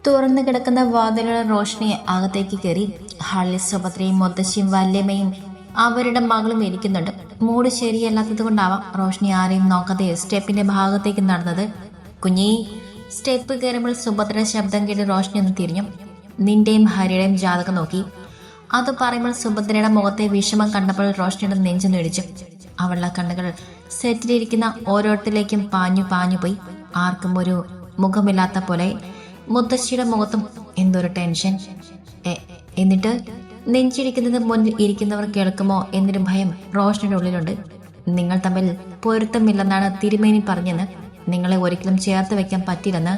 തുറന്നു കിടക്കുന്ന വാതിലുള്ള റോഷ്നിയെ അകത്തേക്ക് കയറി. ഹാളിൽ സുഭദ്രയും മുത്തശ്ശിയും വല്യമ്മയും അവരുടെ മകളും ഇരിക്കുന്നുണ്ട്. മൂഡ് ശരിയല്ലാത്തത് കൊണ്ടാവാം റോഷ്നി ആരെയും നോക്കാതെ സ്റ്റെപ്പിന്റെ ഭാഗത്തേക്ക് നടന്നത്. കുഞ്ഞി സ്റ്റെപ്പ് കയറുമ്പോൾ സുഭദ്ര ശബ്ദം കേട്ട് റോഷ്നി ഒന്ന് തിരിഞ്ഞു. നിന്റെയും ഹരിയുടെയും ജാതകം നോക്കി. അത് പറയുമ്പോൾ സുഭദ്രയുടെ മുഖത്തെ വിഷമം കണ്ടപ്പോൾ റോഷ്നിയുടെ നെഞ്ചു നേടിച്ചു. അവളുടെ കണ്ണുകൾ സെറ്റിലിരിക്കുന്ന ഓരോരുത്തരിലേക്കും പാഞ്ഞു പാഞ്ഞു പോയി. ആർക്കും ഒരു മുഖമില്ലാത്ത പോലെ. മുത്തശ്ശിയുടെ മുഖത്തും എന്തൊരു ടെൻഷൻ. എന്നിട്ട് നെഞ്ചിടിക്കുന്നത് മുന്നിൽ ഇരിക്കുന്നവർ കേൾക്കുമോ എന്നൊരു ഭയം റോഷനിയുടെ ഉള്ളിലുണ്ട്. നിങ്ങൾ തമ്മിൽ പൊരുത്തമില്ലെന്നാണ് തിരുമേനി പറഞ്ഞെന്ന്. നിങ്ങളെ ഒരിക്കലും ചേർത്ത് വെക്കാൻ പറ്റില്ലെന്ന്.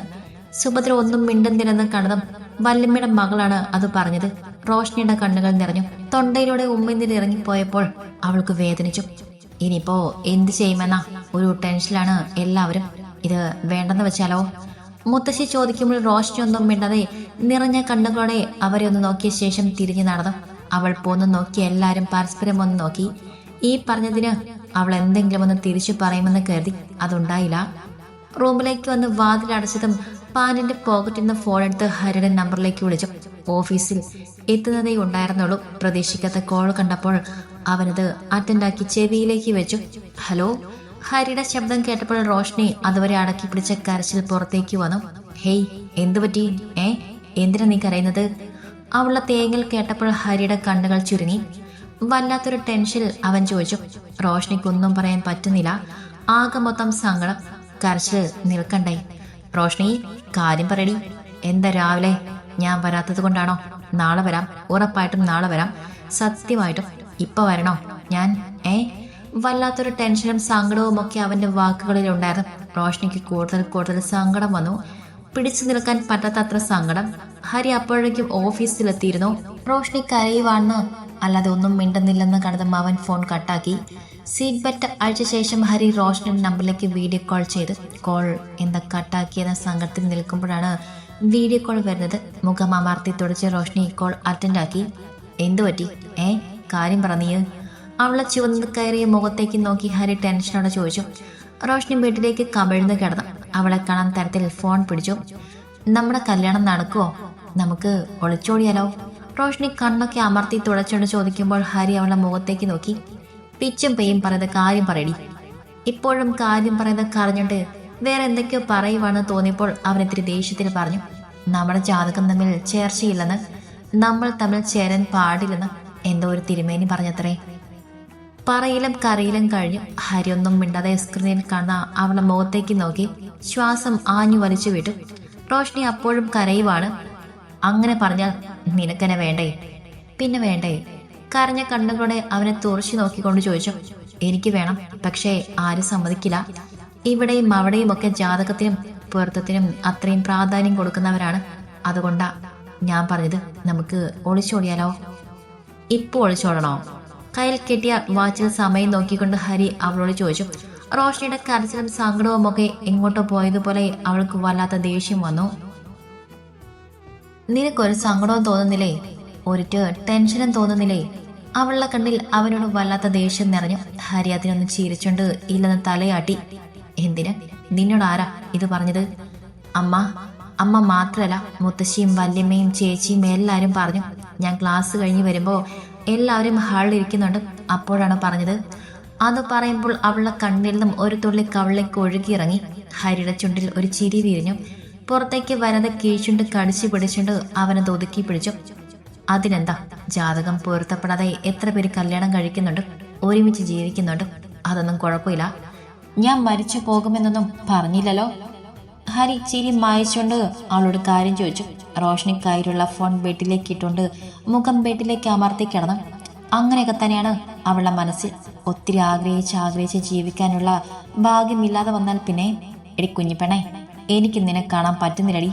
സുഭദ്ര ഒന്നും മിണ്ടുന്നില്ലെന്ന് കണ്ടതും വല്യമ്മയുടെ മകളാണ് അത് പറഞ്ഞത്. റോഷ്നിയുടെ കണ്ണുകൾ നിറഞ്ഞു. തൊണ്ടയിലൂടെ ഉമ്മിന്നിൽ ഇറങ്ങിപ്പോയപ്പോൾ അവൾക്ക് വേദനിച്ചു. ഇനിയിപ്പോ എന്ത് ചെയ്യുമെന്ന ഒരു ടെൻഷനിലാണ് എല്ലാവരും. ഇത് വേണ്ടെന്ന് വെച്ചാലോ? മുത്തശ്ശി ചോദിക്കുമ്പോൾ റോഷ്നി ഒന്നും മിണ്ടാതെ നിറഞ്ഞ കണ്ണുകളോടെ അവരെ ഒന്ന് നോക്കിയ ശേഷം തിരിഞ്ഞു നടന്നു. അവൾ പോന്നു നോക്കി എല്ലാവരും പരസ്പരം ഒന്ന് നോക്കി. ഈ പറഞ്ഞതിന് അവൾ എന്തെങ്കിലും ഒന്ന് തിരിച്ചു പറയുമെന്ന് കരുതി. അതുണ്ടായില്ല. റൂമിലേക്ക് വന്ന് വാതിലടച്ചതും പാനിന്റെ പോക്കറ്റിൽ നിന്ന് ഫോൺ എടുത്ത് ഹരിയുടെ നമ്പറിലേക്ക് വിളിച്ചു. ഓഫീസിൽ എത്തുന്നതേ ഉണ്ടായിരുന്നുള്ളൂ. പ്രതീക്ഷിക്കാത്ത കോൾ കണ്ടപ്പോൾ അവനത് അറ്റൻഡാക്കി ചെവിയിലേക്ക് വെച്ചു. ഹലോ. ഹരിയുടെ ശബ്ദം കേട്ടപ്പോൾ റോഷ്നി അതുവരെ അടക്കി പിടിച്ച കരച്ചിൽ പുറത്തേക്ക് വന്നു. ഹേയ്, എന്തു പറ്റി? എന്തിനാ നീ കരയുന്നത്? അവളുടെ തേങ്ങൽ കേട്ടപ്പോൾ ഹരിയുടെ കണ്ണുകൾ ചുരുങ്ങി. വല്ലാത്തൊരു ടെൻഷനിൽ അവൻ ചോദിച്ചു. റോഷ്നിക്കൊന്നും പറയാൻ പറ്റുന്നില്ല. ആകെ മൊത്തം സങ്കടം. കരച്ചിൽ നിൽക്കണ്ടേ? റോഷ്നി, കാര്യം പറയടി. എന്താ രാവിലെ? ഞാൻ വരാത്തത് കൊണ്ടാണോ? നാളെ വരാം, ഉറപ്പായിട്ടും നാളെ വരാം. സത്യമായിട്ടും ഇപ്പൊ വരണോ? ഞാൻ വല്ലാത്തൊരു ടെൻഷനും സങ്കടവും ഒക്കെ അവന്റെ വാക്കുകളിൽ ഉണ്ടായിരുന്നു. റോഷ്നിക്ക് കൂടുതൽ സങ്കടം വന്നു. പിടിച്ചു നിൽക്കാൻ പറ്റാത്തത്ര സങ്കടം. ഹരി അപ്പോഴേക്കും ഓഫീസിലെത്തിയിരുന്നു. റോഷ്നി കരയുവാണെന്ന് അല്ലാതെ ഒന്നും മിണ്ടുന്നില്ലെന്ന് കണ്ടതും അവൻ ഫോൺ കട്ടാക്കി. സീറ്റ് ബെൽറ്റ് അഴിച്ച ശേഷം ഹരി റോഷ്നിയുടെ നമ്പറിലേക്ക് വീഡിയോ കോൾ ചെയ്ത്. കോൾ എന്താ കട്ടാക്കിയെന്ന സങ്കടത്തിൽ നിൽക്കുമ്പോഴാണ് വീഡിയോ കോൾ വരുന്നത്. മുഖം അമർത്തി തുടച്ച് റോഷ്നി കോൾ അറ്റൻഡ് ആക്കി. എന്തു പറ്റി? കാര്യം പറഞ്ഞീ? അവളെ ചുവന്ന് കയറിയ മുഖത്തേക്ക് നോക്കി ഹരി ടെൻഷനോടെ ചോദിച്ചു. റോഷ്നി ബെഡിലേക്ക് കമിഴ്ന്ന് കിടന്നു. അവളെ കാണാൻ തരത്തിൽ ഫോൺ പിടിച്ചു. നമ്മുടെ കല്യാണം നടക്കുവോ? നമുക്ക് ഒളിച്ചോടിയാലോ? റോഷ്നി കണ്ണൊക്കെ അമർത്തി തുടച്ചുകൊണ്ട് ചോദിക്കുമ്പോൾ ഹരി അവളുടെ മുഖത്തേക്ക് നോക്കി. പിച്ചും പെയ്യും പറയുന്ന കാര്യം പറയടി. ഇപ്പോഴും കാര്യം പറയുന്നത് കറിഞ്ഞിട്ട് വേറെ എന്തൊക്കെയോ പറയുവാണെന്ന് തോന്നിയപ്പോൾ അവനെത്തിരി ദേഷ്യത്തിൽ പറഞ്ഞു. നമ്മുടെ ജാതകം തമ്മിൽ ചേർച്ചയില്ലെന്ന്, നമ്മൾ തമ്മിൽ ചേരാൻ പാടില്ലെന്ന് എന്തോ ഒരു തിരുമേനി പറഞ്ഞത്രേ. പറയിലും കറിയിലും കഴിഞ്ഞു. ഹരി ഒന്നും മിണ്ടാതെ സ്ക്രീനിൽ കാണുന്ന അവളുടെ മുഖത്തേക്ക് നോക്കി ശ്വാസം ആഞ്ഞു വലിച്ചു വിട്ടു. റോഷ്നി അപ്പോഴും കരയുവാണ്. അങ്ങനെ പറഞ്ഞാൽ നിനക്കെന്നെ വേണ്ടേ? പിന്നെ വേണ്ടേ? കരഞ്ഞ കണ്ണുകളോടെ അവനെ തുറച്ചു നോക്കിക്കൊണ്ട് ചോദിച്ചു. എനിക്ക് വേണം, പക്ഷേ ആരും സമ്മതിക്കില്ല. ഇവിടെയും അവിടെയും ഒക്കെ ജാതകത്തിനും പൊരുത്തത്തിനും അത്രയും പ്രാധാന്യം കൊടുക്കുന്നവരാണ്. അതുകൊണ്ടാ ഞാൻ പറഞ്ഞത് നമുക്ക് ഒളിച്ചോടിയാലോ? ഇപ്പൊ ഒളിച്ചോടണോ? കയ്യിൽ കെട്ടിയ വാച്ചിൽ സമയം നോക്കിക്കൊണ്ട് ഹരി അവളോട് ചോദിച്ചു. റോഷ്നിയുടെ കരച്ചിലും സങ്കടവും ഒക്കെ എങ്ങോട്ടോ പോയതുപോലെ അവൾക്ക് വല്ലാത്ത ദേഷ്യം വന്നു. നിനക്കൊരു സങ്കടവും തോന്നുന്നില്ലേ? ഒരിട്ട് ടെൻഷനും തോന്നുന്നില്ലേ? അവളുടെ കണ്ണിൽ അവനോട് വല്ലാത്ത ദേഷ്യം നിറഞ്ഞു. ഹരി അതിനൊന്ന് ചിരിച്ചുകൊണ്ട് ഇല്ലെന്ന് തലയാട്ടി. എന്തിന്? നിന്നോട് ആരാ ഇത് പറഞ്ഞത്? അമ്മ മാത്രല്ല, മുത്തശ്ശിയും വല്യമ്മയും ചേച്ചിയും എല്ലാവരും പറഞ്ഞു. ഞാൻ ക്ലാസ് കഴിഞ്ഞ് വരുമ്പോൾ എല്ലാവരും ഹാളിൽ ഇരിക്കുന്നുണ്ട്. അപ്പോഴാണ് പറഞ്ഞത്. അത് പറയുമ്പോൾ അവളുടെ കണ്ണിൽ നിന്നും ഒരു തുള്ളി കവളിലേക്ക് ഒഴുകിയിറങ്ങി. ഹരിയുടെ ചുണ്ടിൽ ഒരു ചിരി വിരിഞ്ഞു. പുറത്തേക്ക് വരാതെ കീഴ്ചുണ്ട് കടിച്ചു പിടിച്ചുകൊണ്ട് അവനെ ഒതുക്കി പിടിച്ചു. അതിനെന്താ? ജാതകം പൊരുത്തപ്പെടാതെ എത്ര പേര് കല്യാണം കഴിക്കുന്നുണ്ട്, ഒരുമിച്ച് ജീവിക്കുന്നുണ്ട്. അതൊന്നും കുഴപ്പമില്ല. ഞാൻ മരിച്ചു പോകുമെന്നൊന്നും പറഞ്ഞില്ലല്ലോ. ഹരി ചിരി മായച്ചുകൊണ്ട് അവളോട് കാര്യം ചോദിച്ചു. റോഷ്നി കയ്യിലുള്ള ഫോൺ ബെഡിലേക്ക് ഇട്ടുകൊണ്ട് മുഖം ബെഡിലേക്ക് അമർത്തി കിടന്നു. അങ്ങനെയൊക്കെ തന്നെയാണ് അവളുടെ മനസ്സിൽ. ഒത്തിരി ആഗ്രഹിച്ച് ജീവിക്കാനുള്ള ഭാഗ്യമില്ലാതെ വന്നാൽ പിന്നെ എടി കുഞ്ഞിപ്പെണേ, എനിക്ക് നിന്നെ കാണാൻ പറ്റുന്നില്ലടി.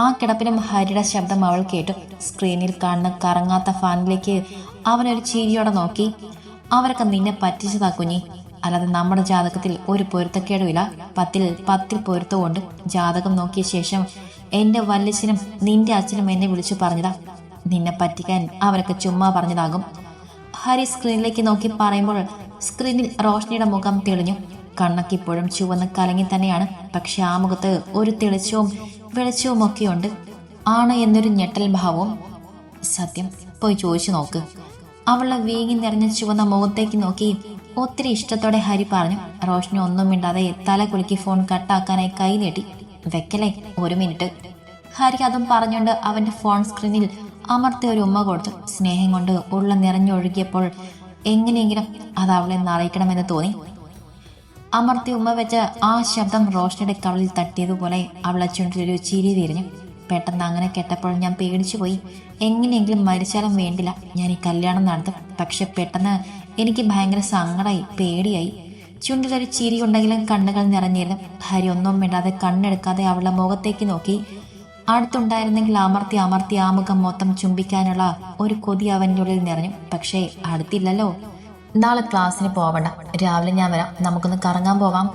ആ കിടപ്പിലും ഹരിയുടെ ശബ്ദം അവൾ കേട്ടു. സ്ക്രീനിൽ കാണുന്ന കറങ്ങാത്ത ഫാനിലേക്ക് അവനൊരു ചിരിയോടെ നോക്കി. അവരൊക്കെ നിന്നെ പറ്റിച്ചതാ കുഞ്ഞി, അല്ലാതെ നമ്മുടെ ജാതകത്തിൽ ഒരു പൊരുത്തക്കേടുമില്ല. 10 പൊരുത്തമുണ്ട്. ജാതകം നോക്കിയ ശേഷം എന്റെ വല്യച്ഛനും നിന്റെ അച്ഛനും എന്നെ വിളിച്ചു പറഞ്ഞതാ. നിന്നെ പറ്റിക്കാൻ അവരൊക്കെ ചുമ്മാ പറഞ്ഞതാകും. ഹരി സ്ക്രീനിലേക്ക് നോക്കി പറയുമ്പോൾ സ്ക്രീനിൽ റോഷ്നിയുടെ മുഖം തെളിഞ്ഞു. കണ്ണൊക്കെ ഇപ്പോഴും ചുവന്ന് കലങ്ങി തന്നെയാണ്. പക്ഷെ ആ മുഖത്ത് ഒരു തെളിച്ചവും വെളിച്ചവും ഒക്കെയുണ്ട്. ആണ് എന്നൊരു ഞെട്ടൽ ഭാവവും. സത്യം, പോയി ചോദിച്ചു നോക്ക്. അവളുടെ വീങ്ങി നിറഞ്ഞ ചുവന്ന മുഖത്തേക്ക് നോക്കി ഒത്തിരി ഇഷ്ടത്തോടെ ഹരി പറഞ്ഞു. റോഷ്നി ഒന്നും മിണ്ടാതെ തല കുലുക്കി ഫോൺ കട്ടാക്കാനായി കൈ നീട്ടി. വെക്കലേ, 1 മിനിറ്റ്. ഹരി അതും പറഞ്ഞുകൊണ്ട് അവന്റെ ഫോൺ സ്ക്രീനിൽ അമർത്തി ഒരു ഉമ്മ കൊടുത്തു. സ്നേഹം കൊണ്ട് ഉള്ള നിറഞ്ഞൊഴുകിയപ്പോൾ എങ്ങനെയെങ്കിലും അത് അവളെ അറിയിക്കണമെന്ന് തോന്നി. അമർത്തി ഉമ്മ വെച്ച ആ ശബ്ദം റോഷ്നിയുടെ കവളിൽ തട്ടിയതുപോലെ അവളെ ചുണ്ടിലൊരു ചിരി തിരിഞ്ഞു. പെട്ടെന്ന് അങ്ങനെ കേട്ടപ്പോൾ ഞാൻ പേടിച്ചു പോയി. എങ്ങനെയെങ്കിലും മരിച്ചാലും വേണ്ടില്ല, ഞാൻ ഈ കല്യാണം നടത്തും. പക്ഷെ പെട്ടെന്ന് എനിക്ക് ഭയങ്കര സങ്കടമായി, പേടിയായി. ചുണ്ടിലൊരു ചിരി ഉണ്ടെങ്കിലും കണ്ണുകൾ നിറഞ്ഞിരുന്നു. ഹരി ഒന്നും മിണ്ടാതെ കണ്ണെടുക്കാതെ അവളുടെ മുഖത്തേക്ക് നോക്കി. അടുത്തുണ്ടായിരുന്നെങ്കിൽ അമർത്തി അമർത്തി ആ മുഖം മൊത്തം ചുംബിക്കാനുള്ള ഒരു കൊതി അവൻ്റെ ഉള്ളിൽ നിറഞ്ഞു. പക്ഷേ അടുത്തില്ലല്ലോ. നാളെ ക്ലാസ്സിന് പോവണ്ട, രാവിലെ ഞാൻ വരാം, നമുക്കൊന്ന് കറങ്ങാൻ പോവാം.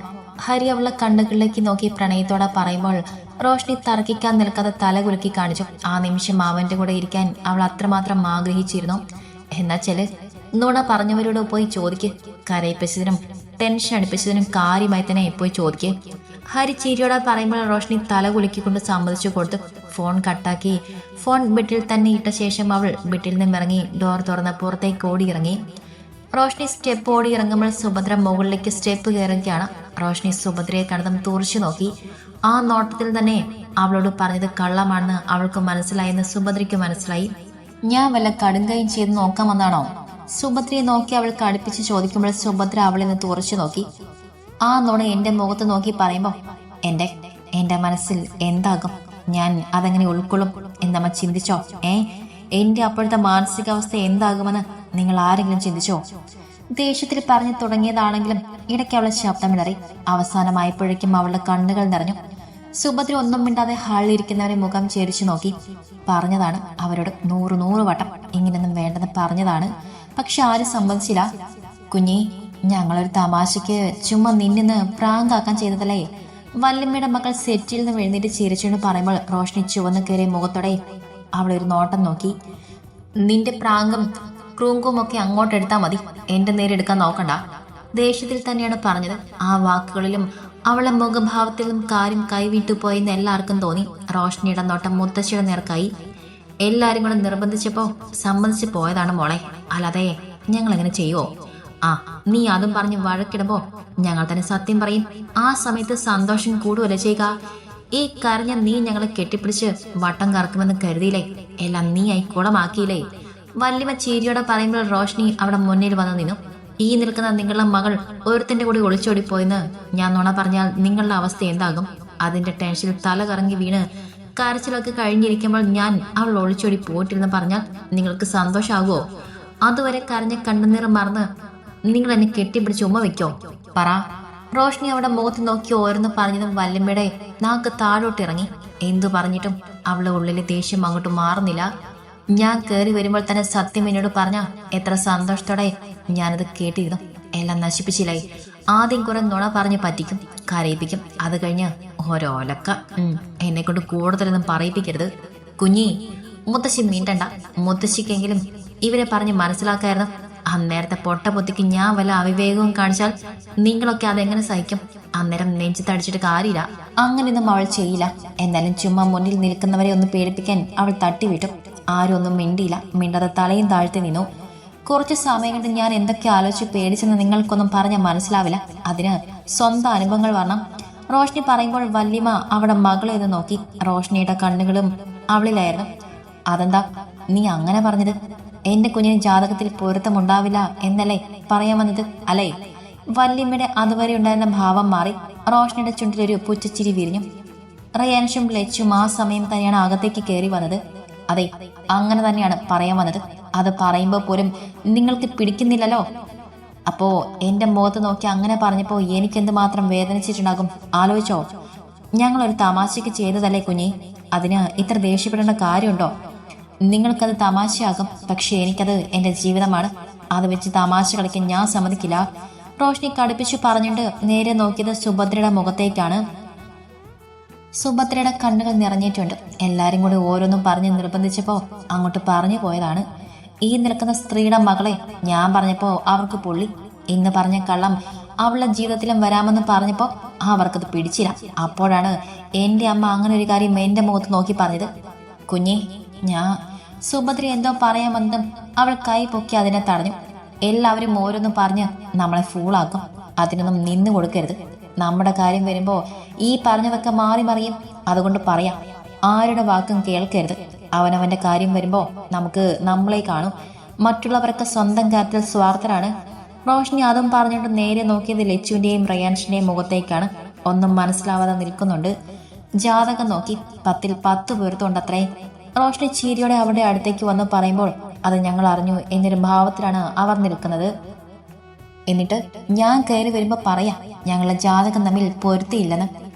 ഹരി അവളുടെ കണ്ണുകളിലേക്ക് നോക്കി പ്രണയത്തോടെ പറയുമ്പോൾ റോഷ്നി തർക്കിക്കാൻ നിൽക്കാതെ തല കുലുക്കി കാണിച്ചു. ആ നിമിഷം അവൻ്റെ കൂടെ ഇരിക്കാൻ അവൾ അത്രമാത്രം ആഗ്രഹിച്ചിരുന്നു. എന്നാ ചെല്, നുണ പറഞ്ഞവരോട് പോയി ചോദിക്ക്. കരയിപ്പിച്ചതിനും ടെൻഷൻ അടുപ്പിച്ചതിനും കാര്യമായി തന്നെ പോയി ചോദിക്ക്. ഹരി ചിരിയോടെ പറയുമ്പോൾ റോഷ്നി തല കുലുക്കിക്കൊണ്ട് സമ്മതിച്ചു കൊടുത്തു. ഫോൺ കട്ടാക്കി ഫോൺ ബെഡിൽ തന്നെ ഇട്ട ശേഷം അവൾ ബെഡിൽ നിന്നിറങ്ങി ഡോർ തുറന്ന് പുറത്തേക്ക് ഓടിയിറങ്ങി. റോഷ്നി സ്റ്റെപ്പ് ഓടി ഇറങ്ങുമ്പോൾ സുഭദ്ര മുകളിലേക്ക് സ്റ്റെപ്പ് കയറുകയാണ്. റോഷ്നി സുഭദ്രയെ കണ്ടതും തുറച്ചു നോക്കി. ആ നോട്ടത്തിൽ തന്നെ അവളോട് പറഞ്ഞത് കള്ളമാണെന്ന് അവൾക്ക് മനസ്സിലായെന്ന് സുഭദ്രയ്ക്ക് മനസ്സിലായി. ഞാൻ വല്ല കടുങ്കയും ചെയ്ത് നോക്കാൻ വന്നാണോ? സുഭദ്രയെ നോക്കി അവൾ കടുപ്പിച്ച് ചോദിക്കുമ്പോൾ സുഭദ്ര അവളിൽ നിന്ന് തുറച്ചു നോക്കി. ആ നുണ എന്റെ മുഖത്ത് നോക്കി പറയുമ്പോൾ എന്റെ മനസ്സിൽ എന്താകും, ഞാൻ അതെങ്ങനെ ഉൾക്കൊള്ളും എന്നമ്മ ചിന്തിച്ചോ? എന്റെ അപ്പോഴത്തെ മാനസികാവസ്ഥ എന്താകുമെന്ന് നിങ്ങൾ ആരെങ്കിലും ചിന്തിച്ചോ? ദേഷ്യത്തിൽ പറഞ്ഞു തുടങ്ങിയതാണെങ്കിലും ഇടയ്ക്ക് അവളെ ശബ്ദമിടറി. അവസാനമായപ്പോഴേക്കും അവളുടെ കണ്ണുകൾ നിറഞ്ഞു. സുഭദ്ര ഒന്നും മിണ്ടാതെ ഹാളിലിരിക്കുന്നവരെ മുഖം ചേരിച്ചു നോക്കി. പറഞ്ഞതാണ് അവരോട് 100 വട്ടം ഇങ്ങനെയൊന്നും വേണ്ടെന്ന് പറഞ്ഞതാണ്. പക്ഷെ ആരും സമ്മതിച്ചില്ല. കുഞ്ഞി, ഞങ്ങളൊരു തമാശയ്ക്ക് ചുമ്മാ നിന്നിന്ന് പ്രാങ്കാക്കാൻ ചെയ്തതല്ലേ? വല്യമ്മയുടെ മക്കൾ സെറ്റിൽ നിന്ന് എഴുന്നേറ്റ് ചിരിച്ചുകൊണ്ട് പറയുമ്പോൾ റോഷ്നി ചുവന്ന് കയറിയ മുഖത്തോടെ അവളൊരു നോട്ടം നോക്കി. നിന്റെ പ്രാങ്കും ക്രൂങ്കുമൊക്കെ അങ്ങോട്ട് എടുത്താൽ മതി, എന്റെ നേരെ എടുക്കാൻ നോക്കണ്ട. ദേഷ്യത്തിൽ തന്നെയാണ് പറഞ്ഞത്. ആ വാക്കുകളിലും അവളെ മുഖഭാവത്തിലും കാര്യം കൈവിട്ടു പോയെന്ന് എല്ലാവർക്കും തോന്നി. റോഷ്നിയുടെ നോട്ടം മുത്തശ്ശിയുടെ നേർക്കായി. എല്ലാരും കൂടെ നിർബന്ധിച്ചപ്പോ സമ്മതിച്ച് പോയതാണ് മോളെ, അല്ലാതെ ഞങ്ങൾ എങ്ങനെ ചെയ്യുവോ? നീ അതും പറഞ്ഞ് വഴക്കിടുമ്പോ ഞങ്ങൾ തന്നെ സത്യം പറയും. ആ സമയത്ത് സന്തോഷം കൂടുവല്ലേ ചെയ്യുക. ഈ കരഞ്ഞ നീ ഞങ്ങളെ കെട്ടിപ്പിടിച്ച് വട്ടം കറക്കുമെന്ന് കരുതിയില്ലേ? എല്ലാം നീ ആയി കുളമാക്കിയില്ലേ? വല്യമ്മ ചീരിയോടെ പറയുമ്പോൾ റോഷ്നി അവിടെ മുന്നിൽ വന്നു നിന്നു. ഈ നിൽക്കുന്ന നിങ്ങളുടെ മകൾ ഒരുത്തിന്റെ കൂടി ഒളിച്ചോടിപ്പോയെന്ന് ഞാൻ നുണ പറഞ്ഞാൽ നിങ്ങളുടെ അവസ്ഥ എന്താകും? അതിന്റെ ടെൻഷനിൽ തല കറങ്ങി വീണ് കരച്ചിലൊക്കെ കഴിഞ്ഞിരിക്കുമ്പോൾ ഞാൻ അവൾ ഒളിച്ചോടി പോയിട്ടിരുന്ന് പറഞ്ഞാൽ നിങ്ങൾക്ക് സന്തോഷമാകുമോ? അതുവരെ കരഞ്ഞ കണ്ണുനീർ മറന്ന് നിങ്ങൾ എന്നെ കെട്ടിപ്പിടിച്ച് ഉമ്മ വെക്കോ? പറ. റോഷ്നി അവിടെ മുഖത്ത് നോക്കി ഓരോന്ന് പറഞ്ഞതും വല്യമ്മയുടെ നാക്ക് താഴോട്ടിറങ്ങി. എന്തു പറഞ്ഞിട്ടും അവളുടെ ഉള്ളിലെ ദേഷ്യം അങ്ങോട്ട് മാറുന്നില്ല. ഞാൻ കയറി വരുമ്പോൾ തന്നെ സത്യം എന്നോട് പറഞ്ഞ എത്ര സന്തോഷത്തോടെ ഞാനത് കേട്ടിരുന്നു. എല്ലാം നശിപ്പിച്ചില്ലായി. ആദ്യം കുറെ നുണ പറഞ്ഞ് പറ്റിക്കും, കരയിപ്പിക്കും. അത് കഴിഞ്ഞ് ഓരോലക്ക. എന്നെ കൊണ്ട് കൂടുതലൊന്നും പറയിപ്പിക്കരുത്. കുഞ്ഞി, മുത്തശ്ശി നീണ്ടണ്ട. മുത്തശ്ശിക്കെങ്കിലും ഇവരെ പറഞ്ഞ് മനസ്സിലാക്കായിരുന്നു. അന്നേരത്തെ പൊട്ടപ്പൊത്തിക്ക് ഞാൻ വല്ല അവിവേകവും കാണിച്ചാൽ നിങ്ങളൊക്കെ അതെങ്ങനെ സഹിക്കും? അന്നേരം നെഞ്ചിത്തടിച്ചിട്ട് കാര്യമില്ല. അങ്ങനെയൊന്നും അവൾ ചെയ്യില്ല. എന്നാലും ചുമ്മാ മുന്നിൽ നിൽക്കുന്നവരെ ഒന്ന് പേടിപ്പിക്കാൻ അവൾ തട്ടിവിട്ടു. ആരും ഒന്നും മിണ്ടിയില്ല. മിണ്ടാതെ തലയും താഴ്ത്തി നിന്നു. കുറച്ച് സമയം കൊണ്ട് ഞാൻ എന്തൊക്കെ ആലോചിച്ച് പേടിച്ചെന്ന് നിങ്ങൾക്കൊന്നും പറഞ്ഞാൽ മനസ്സിലാവില്ല. അതിന് സ്വന്തം അനുഭവങ്ങൾ വരണം. റോഷ്നി പറയുമ്പോൾ വല്യമ്മ അവിടെ മകളെ ഒന്ന് നോക്കി. റോഷ്നിയുടെ കണ്ണുകളും അവളിലായിരുന്നു. അതെന്താ നീ അങ്ങനെ പറഞ്ഞത്? എന്റെ കുഞ്ഞിന് ജാതകത്തിൽ പൊരുത്തമുണ്ടാവില്ല എന്നല്ലേ പറയാൻ വന്നത്, അല്ലേ? വല്യമ്മയുടെ അതുവരെ ഉണ്ടായിരുന്ന ഭാവം മാറി. റോഷ്നിയുടെ ചുണ്ടിലൊരു പുച്ചച്ചിരി വിരിഞ്ഞു. റയാൻഷും ലച്ചും ആ സമയം തന്നെയാണ് അകത്തേക്ക് കയറി വന്നത്. അതെ, അങ്ങനെ തന്നെയാണ് പറയാൻ വന്നത്. അത് പറയുമ്പോൾ പോലും നിങ്ങൾക്ക് പിടിക്കുന്നില്ലല്ലോ. അപ്പോ എന്റെ മുഖത്ത് നോക്കി അങ്ങനെ പറഞ്ഞപ്പോ എനിക്കെന്ത് മാത്രം വേദനിച്ചിട്ടുണ്ടാകും ആലോചിച്ചോ? ഞങ്ങളൊരു തമാശയ്ക്ക് ചെയ്തതല്ലേ കുഞ്ഞി, അതിന് ഇത്ര ദേഷ്യപ്പെടേണ്ട കാര്യമുണ്ടോ? നിങ്ങൾക്കത് തമാശയാകും, പക്ഷെ എനിക്കത് എന്റെ ജീവിതമാണ്. അത് വെച്ച് തമാശ കളിക്കാൻ ഞാൻ സമ്മതിക്കില്ല. റോഷ്നി കടുപ്പിച്ചു പറഞ്ഞിട്ട് നേരെ നോക്കിയത് സുഭദ്രയുടെ മുഖത്തേക്കാണ്. സുഭദ്രയുടെ കണ്ണുകൾ നിറഞ്ഞിട്ടുണ്ട്. എല്ലാരും കൂടി ഓരോന്നും പറഞ്ഞ് നിർബന്ധിച്ചപ്പോ അങ്ങോട്ട് പറഞ്ഞു പോയതാണ്. ഈ നിൽക്കുന്ന സ്ത്രീയുടെ മകളെ ഞാൻ പറഞ്ഞപ്പോ അവർക്ക് പൊള്ളി. ഇന്ന് പറഞ്ഞ കള്ളം അവളുടെ ജീവിതത്തിലും വരാമെന്ന് പറഞ്ഞപ്പോ അവർക്കത് പിടിച്ചില്ല. അപ്പോഴാണ് എന്റെ അമ്മ അങ്ങനെ ഒരു കാര്യം എന്റെ മുഖത്ത് നോക്കി പറഞ്ഞത്. കുഞ്ഞി ഞാൻ സുഭദ്ര എന്തോ പറയാമെന്നും അവൾ കൈ പൊക്കി അതിനെ തടഞ്ഞു. എല്ലാവരും ഓരോന്നും പറഞ്ഞ് നമ്മളെ ഫൂളാക്കും. അതിനൊന്നും നിന്നു കൊടുക്കരുത്. നമ്മുടെ കാര്യം വരുമ്പോൾ ഈ പറഞ്ഞതൊക്കെ മാറി മറിയും. അതുകൊണ്ട് പറയാം, ആരുടെ വാക്കും കേൾക്കരുത്. അവനവന്റെ കാര്യം വരുമ്പോൾ നമുക്ക് നമ്മളെ കാണും. മറ്റുള്ളവരൊക്കെ സ്വന്തം കാര്യത്തിൽ സ്വാർത്ഥരാണ്. റോഷ്നി അതും പറഞ്ഞിട്ട് നേരെ നോക്കിയത് ലച്ചുവിന്റെയും റയാൻഷിന്റെയും മുഖത്തേക്കാണ്. ഒന്നും മനസ്സിലാവാതെ നിൽക്കുന്നുണ്ട്. ജാതകം നോക്കി 10ൽ 10 പേർത്തുണ്ടത്രേ. റോഷ്നി ചീരിയോടെ അവരുടെ അടുത്തേക്ക് വന്ന് പറയുമ്പോൾ അത് ഞങ്ങൾ അറിഞ്ഞു എന്നൊരു ഭാവത്തിലാണ് അവർ നിൽക്കുന്നത്. എന്നിട്ട് ഞാൻ കയറി വരുമ്പോൾ പറയാം, ഞങ്ങളെ ജാതകം തമ്മിൽ പൊരുത്തിയില്ലെന്ന്.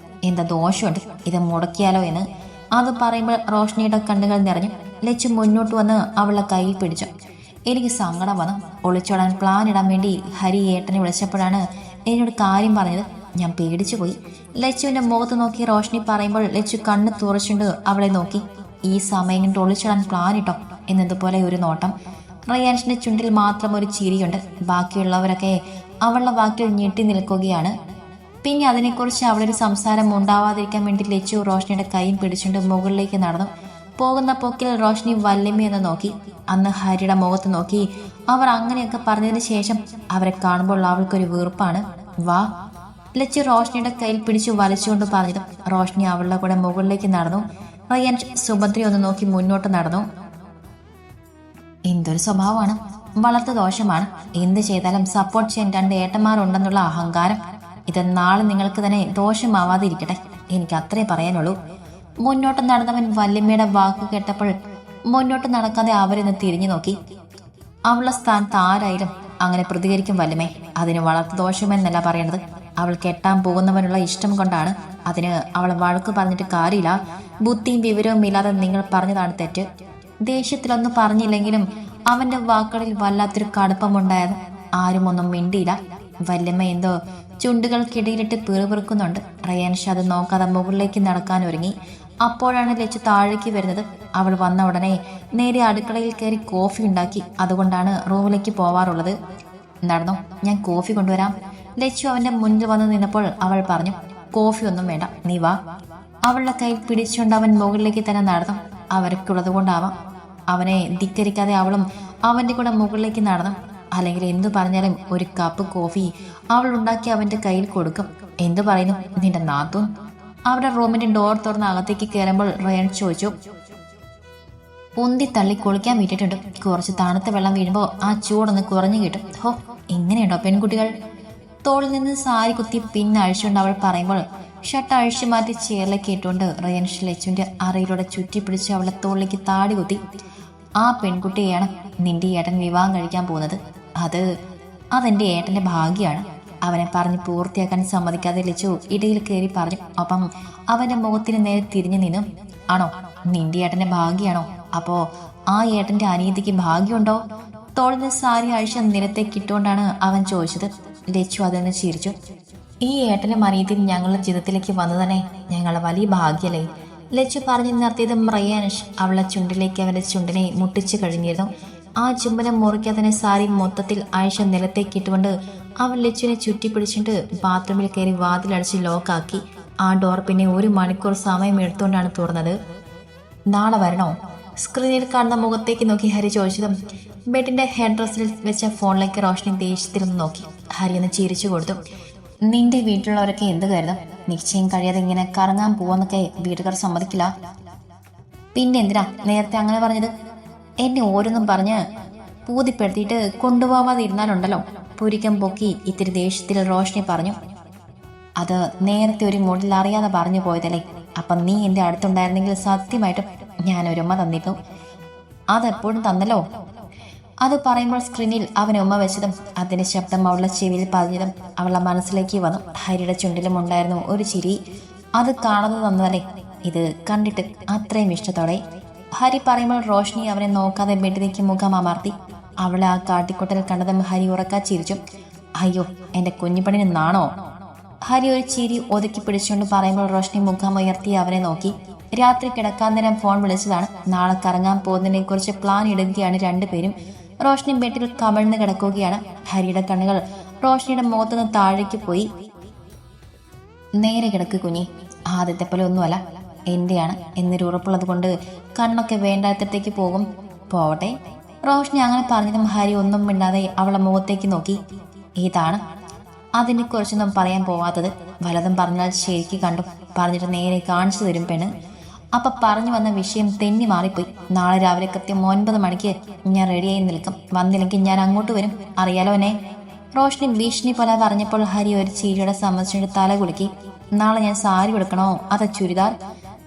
എന്താ ദോഷമുണ്ട്, ഇത് മുടക്കിയാലോ എന്ന്. അത് പറയുമ്പോൾ റോഷ്നിയുടെ കണ്ണുകൾ നിറഞ്ഞു. ലച്ചു മുന്നോട്ട് വന്ന് അവളുടെ കയ്യിൽ പിടിച്ചു. എനിക്ക് സങ്കടം വന്നു. ഒളിച്ചോടാൻ പ്ലാൻ ഇടാൻ വേണ്ടി ഹരി ഏട്ടനെ വിളിച്ചപ്പോഴാണ് എന്നോട് കാര്യം പറഞ്ഞത്. ഞാൻ പേടിച്ചു പോയി. ലച്ചുവിന്റെ മുഖത്ത് നോക്കി റോഷ്നി പറയുമ്പോൾ ലച്ചു കണ്ണ് തുറച്ചുകൊണ്ട് അവളെ നോക്കി. ഈ സമയം കൊണ്ട് ഒളിച്ചോടാൻ പ്ലാൻ ഇട്ടോ എന്നതുപോലെ ഒരു നോട്ടം. റയാൻഷിന്റെ ചുണ്ടിൽ മാത്രം ഒരു ചിരിയുണ്ട്. ബാക്കിയുള്ളവരൊക്കെ അവളുടെ വാക്കിൽ ഞെട്ടി നിൽക്കുകയാണ്. പിന്നെ അതിനെക്കുറിച്ച് അവളൊരു സംസാരം ഉണ്ടാവാതിരിക്കാൻ വേണ്ടി ലച്ചു റോഷ്നിയുടെ കൈയും പിടിച്ചുകൊണ്ട് മുകളിലേക്ക് നടന്നു. പോകുന്ന പോക്കിൽ റോഷ്നി വല്യമ്മയെന്ന് നോക്കി. അന്ന് ഹരിയുടെ മുഖത്ത് നോക്കി അവർ അങ്ങനെയൊക്കെ പറഞ്ഞതിന് ശേഷം അവരെ കാണുമ്പോൾ അവൾക്കൊരു വീർപ്പാണ്. വാ, ലച്ചു റോഷ്നിയുടെ കയ്യിൽ പിടിച്ചു വലിച്ചുകൊണ്ട് പറഞ്ഞത്. റോഷ്നി അവളുടെ കൂടെ മുകളിലേക്ക് നടന്നു. റയാൻ സുഭദ്രയെ ഒന്ന് നോക്കി മുന്നോട്ട് നടന്നു. എന്തൊരു സ്വഭാവമാണ്, വളർത്തു ദോഷമാണ്. എന്ത് ചെയ്താലും സപ്പോർട്ട് ചെയ്യാൻ 2 ഏട്ടന്മാരുണ്ടെന്നുള്ള അഹങ്കാരം. ഇത് നാളെ നിങ്ങൾക്ക് തന്നെ ദോഷമാവാതിരിക്കട്ടെ, എനിക്ക് അത്രേ പറയാനുള്ളൂ. മുന്നോട്ട് നടന്നവൻ വല്യമ്മയുടെ വാക്ക് കേട്ടപ്പോൾ മുന്നോട്ട് നടക്കാതെ അവരെന്ന് തിരിഞ്ഞു നോക്കി. അവളുടെ സ്ഥാനത്ത് ആരായാലും അങ്ങനെ പ്രതികരിക്കും വല്യമ്മേ. അതിന് വളർത്തു ദോഷമെന്നല്ല പറയേണ്ടത്. അവൾ കെട്ടാൻ പോകുന്നവനുള്ള ഇഷ്ടം കൊണ്ടാണ്. അതിന് അവളെ വഴക്ക് പറഞ്ഞിട്ട് കാര്യമില്ല. ബുദ്ധിയും വിവരവും ഇല്ലാതെ നിങ്ങൾ പറഞ്ഞതാണ് തെറ്റ്. ദേഷ്യത്തിലൊന്നും പറഞ്ഞില്ലെങ്കിലും അവന്റെ വാക്കുകളിൽ വല്ലാത്തൊരു കടുപ്പമുണ്ടായത്. ആരും ഒന്നും മിണ്ടിയില്ല. വല്യമ്മ എന്തോ ചുണ്ടുകൾക്കിടയിലിട്ട് പിറുപിറുക്കുന്നുണ്ട്. റയാൻഷ അത് നോക്കാതെ മുകളിലേക്ക് നടക്കാൻ ഒരുങ്ങി. അപ്പോഴാണ് ലച്ചു താഴേക്ക് വരുന്നത്. അവൾ വന്ന ഉടനെ നേരെ അടുക്കളയിൽ കയറി കോഫി ഉണ്ടാക്കി. അതുകൊണ്ടാണ് റൂമിലേക്ക് പോവാറുള്ളത്. നടന്നോ, ഞാൻ കോഫി കൊണ്ടുവരാം. ലച്ചു അവന്റെ മുന്നിൽ വന്ന് നിന്നപ്പോൾ അവൾ പറഞ്ഞു, കോഫി ഒന്നും വേണ്ട, നീ വാ. അവളുടെ കൈ പിടിച്ചുകൊണ്ട് അവൻ മുകളിലേക്ക് തന്നെ നടന്നു. അവർക്കുള്ളത് കൊണ്ടാവാം. അവനെ ധിക്കരിക്കാതെ അവളും അവന്റെ കൂടെ മുകളിലേക്ക് നടന്നു. അല്ലെങ്കിൽ എന്തു പറഞ്ഞാലും ഒരു കപ്പ് കോഫി അവൾ ഉണ്ടാക്കി അവന്റെ കയ്യിൽ കൊടുക്കും. എന്തു പറയുന്നു നിന്റെ നാത്തൂൻ? അവരുടെ റൂമിന്റെ ഡോർ തുറന്ന് അകത്തേക്ക് കയറുമ്പോൾ റയാൻ ചോദിച്ചു. ഉന്തി തള്ളി കുളിക്കാൻ വിട്ടിട്ടുണ്ട്. കുറച്ച് തണുത്ത വെള്ളം വീഴുമ്പോൾ ആ ചൂടൊന്ന് കുറഞ്ഞു കിട്ടും. ഹോ, ഇങ്ങനെയുണ്ടോ പെൺകുട്ടികൾ? തോളിൽ നിന്ന് സാരി കുത്തി പിന്നഴിച്ചുകൊണ്ട് അവൾ പറയുമ്പോൾ ഷർട്ട് അഴിച്ചു മാറ്റി ചേറിലേക്ക് ഇട്ടുകൊണ്ട് റയാൻ ലച്ചുവിന്റെ അറയിലൂടെ ചുറ്റിപ്പിടിച്ച് അവളുടെ തോളിലേക്ക് താടി കുത്തി. ആ പെൺകുട്ടിയെയാണ് നിന്റെ ഏട്ടൻ വിവാഹം കഴിക്കാൻ പോകുന്നത്. അതെന്റെ ഏട്ടന്റെ ഭാഗ്യമാണ്. അവനെ പറഞ്ഞ് പൂർത്തിയാക്കാൻ സമ്മതിക്കാതെ ലച്ചു ഇടയിൽ കയറി പറഞ്ഞു. ഒപ്പം അവന്റെ മുഖത്തിന് നേരെ തിരിഞ്ഞു നിന്നു. ആണോ, നിന്റെ ഏട്ടന്റെ ഭാഗ്യാണോ? അപ്പോ ആ ഏട്ടന്റെ അനീതിക്ക് ഭാഗ്യമുണ്ടോ? തോളിന് സാരി അഴിച്ച നിലത്തേക്ക് ഇട്ടുകൊണ്ടാണ് അവൻ ചോദിച്ചത്. ലച്ചു അതെന്ന് ചിരിച്ചു. ഈ ഏട്ടന്റെ അനീതി ഞങ്ങളുടെ ജീവിതത്തിലേക്ക് വന്നു തന്നെ ഞങ്ങളുടെ വലിയ ഭാഗ്യല്ലേ? ലച്ചു പറഞ്ഞു നിർത്തിയതും റയാൻഷ് അവളുടെ ചുണ്ടിലേക്ക് അവന്റെ ചുണ്ടിനെ മുട്ടിച്ചു കഴിഞ്ഞിരുന്നു. ആ ചുംബനം മുറിക്കാതെ സാരി മൊത്തത്തിൽ ആയിഷ നിലത്തേക്ക് ഇട്ടുകൊണ്ട് അവൻ ലച്ചുവിനെ ചുറ്റിപ്പിടിച്ചിട്ട് ബാത്റൂമിൽ കയറി വാതിലടിച്ച് ലോക്കാക്കി. ആ ഡോർ പിന്നെ 1 മണിക്കൂർ സമയം എടുത്തുകൊണ്ടാണ് തുറന്നത്. നാളെ വരണോ? സ്ക്രീനിൽ കാണുന്ന മുഖത്തേക്ക് നോക്കി ഹരി ചോദിച്ചതും ബെഡിന്റെ ഹെഡ് ഡ്രസ്സിൽ വെച്ച ഫോണിലേക്ക് റോഷ്നി ദേഷ്യത്തിലൊന്ന് നോക്കി. ഹരി ഒന്ന് ചിരിച്ചു കൊടുത്തു. നിന്റെ വീട്ടിലുള്ളവരൊക്കെ എന്ത് കരുതും? നിശ്ചയം കഴിയാതെ ഇങ്ങനെ കറങ്ങാൻ പോവാന്നൊക്കെ വീട്ടുകാർ സമ്മതിക്കില്ല. പിന്നെ എന്തിനാ നേരത്തെ അങ്ങനെ പറഞ്ഞത്? എന്നെ ഓരോന്നും പറഞ്ഞ് പൂതിപ്പെടുത്തിയിട്ട് കൊണ്ടുപോവാതെ ഇരുന്നാലുണ്ടല്ലോ. പുരിക്കം പൊക്കി ഇത്തിരി ദേഷ്യത്തിൽ റോഷ്നി പറഞ്ഞു. അത് നേരത്തെ ഒരു മൂഡിൽ അറിയാതെ പറഞ്ഞു പോയതല്ലേ. അപ്പം നീ എൻ്റെ അടുത്തുണ്ടായിരുന്നെങ്കിൽ സത്യമായിട്ടും ഞാനൊരുമ്മ തന്നിരുന്നു. അതെപ്പോഴും തന്നല്ലോ. അത് പറയുമ്പോൾ സ്ക്രീനിൽ അവൻ ഉമ്മ വെച്ചതും അതിന്റെ ശബ്ദം അവളുടെ ചെവിയിൽ പതിഞ്ഞതും അവളുടെ മനസ്സിലേക്ക് വന്നു. ഹരിയുടെ ചുണ്ടിലും ഉണ്ടായിരുന്നു ഒരു ചിരി. അത് കാണുന്നത് തന്നതല്ലേ. ഇത് കണ്ടിട്ട് അത്രയും ഇഷ്ടത്തോടെ. ഹരി പറയുമ്പോൾ റോഷ്നി അവനെ നോക്കാതെ ബെഡിലേക്ക് മുഖം അമർത്തി. അവളെ ആ കാട്ടിക്കൊട്ടൽ കണ്ടതും ഹരി ഉറക്കാ ചിരിച്ചു. അയ്യോ, എന്റെ കുഞ്ഞിപ്പണിന് നാണോ? ഹരി ഒരു ചിരി ഒതുക്കി പിടിച്ചുകൊണ്ട് പറയുമ്പോൾ റോഷ്നി മുഖം ഉയർത്തി അവനെ നോക്കി. രാത്രി കിടക്കാൻ നേരം ഫോൺ വിളിച്ചതാണ്. നാളെ കറങ്ങാൻ പോകുന്നതിനെ കുറിച്ച് പ്ലാൻ ഇടുകയാണ് 2 പേരും. റോഷ്നി ബെഡിൽ കമിഴ്ന്ന് കിടക്കുകയാണ്. ഹരിയുടെ കണ്ണുകൾ റോഷ്നിയുടെ മുഖത്തുനിന്ന് താഴേക്ക് പോയി. നേരെ കിടക്ക് കുഞ്ഞി, ആദ്യത്തെ പോലെ ഒന്നുമല്ല. എൻ്റെയാണ് എന്നൊരു ഉറപ്പുള്ളത് കൊണ്ട് കണ്ണൊക്കെ വേണ്ടാത്തടത്തേക്ക് പോകും. പോവട്ടെ. റോഷ്നി അങ്ങനെ പറഞ്ഞതും ഹരി ഒന്നും മിണ്ടാതെ അവളെ മുഖത്തേക്ക് നോക്കി. ഇതാണ് അതിനെ കുറിച്ചൊന്നും പറയാൻ പോവാത്തത്. വലതും പറഞ്ഞാൽ ശരിക്ക് കണ്ടു പറഞ്ഞിട്ട് നേരെ കാണിച്ചു തരും പെണ്ണ്. അപ്പൊ പറഞ്ഞു വന്ന വിഷയം തെന്നി മാറിപ്പോയി. നാളെ രാവിലെ കൃത്യം 9 മണിക്ക് ഞാൻ റെഡിയായി നിൽക്കും. വന്നില്ലെങ്കിൽ ഞാൻ അങ്ങോട്ട് വരും, അറിയാലോ എന്നെ. റോഷ്നി ഭീഷണി പോലെ പറഞ്ഞപ്പോൾ ഹരി ഒരു ചിരിയുടെ സമ്മതിച്ചിട്ട് തല കുലുക്കി. നാളെ ഞാൻ സാരി കൊടുക്കണോ അതോ ചുരിദാർ?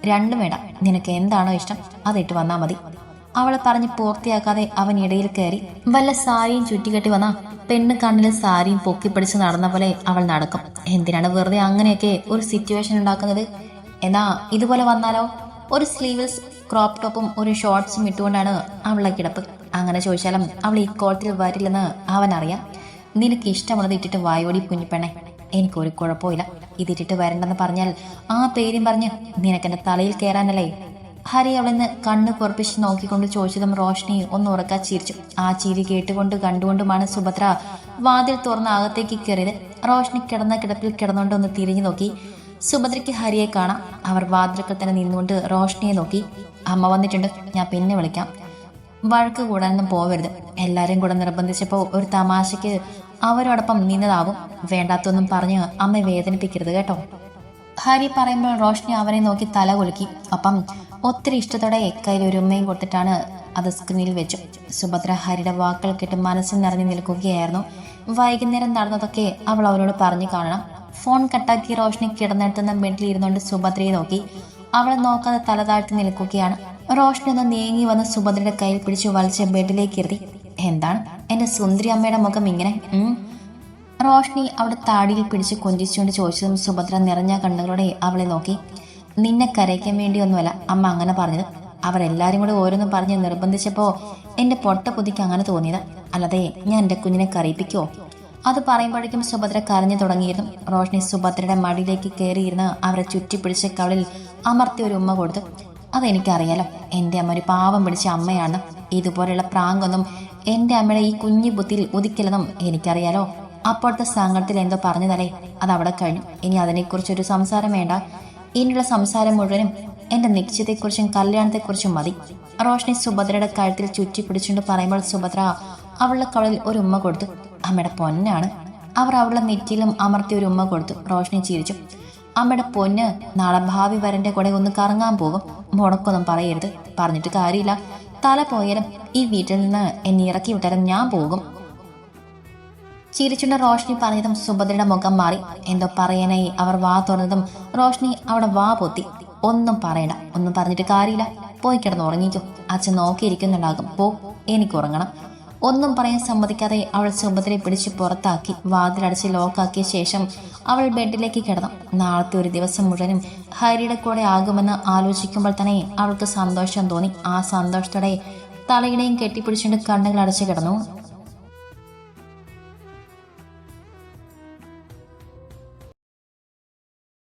രണ്ടും വേണ്ട, നിനക്ക് എന്താണോ ഇഷ്ടം അതിട്ട് വന്നാൽ മതി. അവളെ പറഞ്ഞ് പൂർത്തിയാക്കാതെ അവൻ ഇടയിൽ കയറി. വല്ല സാരിയും ചുറ്റിക്കെട്ടി വന്നാ പെണ്ണ് കണ്ണിൽ സാരിയും പൊക്കിപ്പിടിച്ച് നടന്ന പോലെ അവൾ നടക്കും. എന്തിനാണ് വെറുതെ അങ്ങനെയൊക്കെ ഒരു സിറ്റുവേഷൻ ഉണ്ടാക്കുന്നത്? എന്നാ ഇതുപോലെ വന്നാലോ? ഒരു സ്ലീവ്ലെസ് ക്രോപ്പ് ടോപ്പും ഒരു ഷോർട്ട്സും ഇട്ടുകൊണ്ടാണ് അവളെ കിടപ്പ്. അങ്ങനെ ചോദിച്ചാലും അവൾ ഈ കോളത്തിൽ വരില്ലെന്ന് അവനറിയാം. നിനക്ക് ഇഷ്ടമുള്ളത് ഇട്ടിട്ട് വായോടി കുഞ്ഞിപ്പെണ്ണെ, എനിക്കൊരു കുഴപ്പമില്ല. ഇതിട്ടിട്ട് വരണ്ടെന്ന് പറഞ്ഞാൽ ആ പേരും പറഞ്ഞ് നിനക്കെന്റെ തലയിൽ കയറാനല്ലേ? ഹരി അവളെന്ന് കണ്ണ് പൊറപ്പിച്ച് നോക്കിക്കൊണ്ട് ചോദിച്ചതും റോഷ്നി ഒന്ന് ഉറക്കാ ചിരിച്ചു. ആ ചിരി കേട്ടുകൊണ്ട് കണ്ടുകൊണ്ടുമാണ് സുഭദ്ര വാതിൽ തുറന്ന് അകത്തേക്ക് കയറിയത്. റോഷ്നി കിടന്ന കിടപ്പിൽ കിടന്നുകൊണ്ട് ഒന്ന് തിരിഞ്ഞു നോക്കി. സുഭദ്രയ്ക്ക് ഹരിയെ കാണാം. അവർ വാതിൽക്കൽ തന്നെ നിന്നുകൊണ്ട് റോഷ്നിയെ നോക്കി. അമ്മ വന്നിട്ടുണ്ട്, ഞാൻ പിന്നെ വിളിക്കാം. വഴക്ക് കൂടാനൊന്നും പോവരുത്. എല്ലാവരും കൂടെ നിർബന്ധിച്ചപ്പോൾ ഒരു തമാശയ്ക്ക് അവരോടൊപ്പം നിന്നതാവും. വേണ്ടാത്തൊന്നും പറഞ്ഞ് അമ്മയെ വേദനിപ്പിക്കരുത് കേട്ടോ. ഹരി പറയുമ്പോൾ റോഷ്നി അവനെ നോക്കി തല കുലുക്കി. അപ്പം ഒത്തിരി ഇഷ്ടത്തോടെ കയ്യിൽ ഒരു ഉമ്മയും കൊടുത്തിട്ടാണ് അത് സ്ക്രീനിൽ വെച്ചു. സുഭദ്ര ഹരിയുടെ വാക്കുകൾ കേട്ട് മനസ്സിൽ നിറഞ്ഞു നിൽക്കുകയായിരുന്നു. വൈകുന്നേരം നടന്നതൊക്കെ അവൾ അവരോട് പറഞ്ഞു കാണണം. ഫോൺ കട്ടാക്കി റോഷ്നി കിടന്നെടുത്തുന്ന ബെഡിൽ ഇരുന്നുകൊണ്ട് സുഭദ്രയെ നോക്കി. അവളെ നോക്കാതെ തല താഴ്ത്തി നിൽക്കുകയാണ്. റോഷ്നി ഒന്ന് നീങ്ങി വന്ന് സുഭദ്രയുടെ കയ്യിൽ പിടിച്ചു വലിച്ച് ബെഡിലേക്ക് ഇരുത്തി. എന്താണ് എന്റെ സുന്ദരി അമ്മയുടെ മുഖം ഇങ്ങനെ? റോഷ്നി അവിടെ താടിയിൽ പിടിച്ച് കൊഞ്ചിച്ചുകൊണ്ട് ചോദിച്ചതും സുഭദ്ര നിറഞ്ഞ കണ്ണുകളോടെ അവളെ നോക്കി. നിന്നെ കരയ്ക്കാൻ വേണ്ടിയൊന്നുമല്ല അമ്മ അങ്ങനെ പറഞ്ഞത്. അവരെല്ലാരും കൂടെ ഓരോന്നും പറഞ്ഞ് നിർബന്ധിച്ചപ്പോൾ എന്റെ പൊട്ട പുതിക്ക് അങ്ങനെ തോന്നിയത്, അല്ലാതെ ഞാൻ എന്റെ കുഞ്ഞിനെ കരയിപ്പിക്കുവോ? അത് പറയുമ്പോഴേക്കും സുഭദ്ര കരഞ്ഞു തുടങ്ങിയിരുന്നു. റോഷ്നി സുഭദ്രയുടെ മടിയിലേക്ക് കയറിയിരുന്ന് അവരെ ചുറ്റിപ്പിടിച്ച് കവളിൽ അമർത്തി ഒരു ഉമ്മ കൊടുത്തു. അതെനിക്കറിയാലോ, എൻ്റെ അമ്മ ഒരു പാവം പിടിച്ച അമ്മയാണ്. ഇതുപോലെയുള്ള പ്രാങ്കൊന്നും എൻ്റെ അമ്മയുടെ ഈ കുഞ്ഞു ബുദ്ധിയിൽ ഉദിക്കില്ലെന്നും എനിക്കറിയാലോ. അപ്പോഴത്തെ സങ്കടത്തിൽ എന്തോ പറഞ്ഞതല്ലേ, അതവിടെ കഴിഞ്ഞു. ഇനി അതിനെക്കുറിച്ചൊരു സംസാരം വേണ്ട. ഇനിയുള്ള സംസാരം മുഴുവനും എൻ്റെ നിശ്ചയത്തെക്കുറിച്ചും കല്യാണത്തെക്കുറിച്ചും മതി. റോഷ്നി സുഭദ്രയുടെ കഴുത്തിൽ ചുറ്റി പിടിച്ചുകൊണ്ട് പറയുമ്പോൾ സുഭദ്ര അവളുടെ കവളിൽ ഒരു ഉമ്മ കൊടുത്തു. അമ്മയുടെ പൊന്നാണ്. അവർ അവളുടെ നെറ്റിയിലും അമർത്തി ഒരു ഉമ്മ കൊടുത്തു. റോഷ്നി ചിരിച്ചു. അമ്മയുടെ പൊന്ന്, നാളെ ഭാവി വരൻ്റെ കൂടെ ഒന്ന് കറങ്ങാൻ പോകും. മുടക്കൊന്നും പറയരുത്. പറഞ്ഞിട്ട് കാര്യമില്ല. തല പോയാലും ഈ വീട്ടിൽ നിന്ന് എന്നെ ഇറക്കി വിട്ടാലും ഞാൻ പോകും. ചിരിച്ചുകൊണ്ട് റോഷ്നി പറഞ്ഞതും സുഭദ്രയുടെ മുഖം മാറി. എന്തോ പറയാനായി അവർ വാ തുറന്നതും റോഷ്നി അവിടെ വാ പൊത്തി. ഒന്നും പറയണ്ട, ഒന്നും പറഞ്ഞിട്ട് കാര്യമില്ല. പോയി കിടന്ന് ഉറങ്ങിക്കോ. അച്ഛൻ നോക്കിയിരിക്കുന്നുണ്ടാകും. പോ, എനിക്ക് ഉറങ്ങണം. ഒന്നും പറയാൻ സമ്മതിക്കാതെ അവൾ സുഭദ്രയെ പിടിച്ച് പുറത്താക്കി വാതിലടച്ച് ലോക്കാക്കിയ ശേഷം അവൾ ബെഡിലേക്ക് കിടന്നു. നാളത്തെ ഒരു ദിവസം മുഴുവനും ഹരിയുടെ കൂടെ ആകുമെന്ന് ആലോചിക്കുമ്പോൾ തന്നെ അവൾക്ക് സന്തോഷം തോന്നി. ആ സന്തോഷത്തോടെ തലയിണയും കെട്ടിപ്പിടിച്ചുകൊണ്ട് കണ്ണുകൾ അടച്ചു കിടന്നു.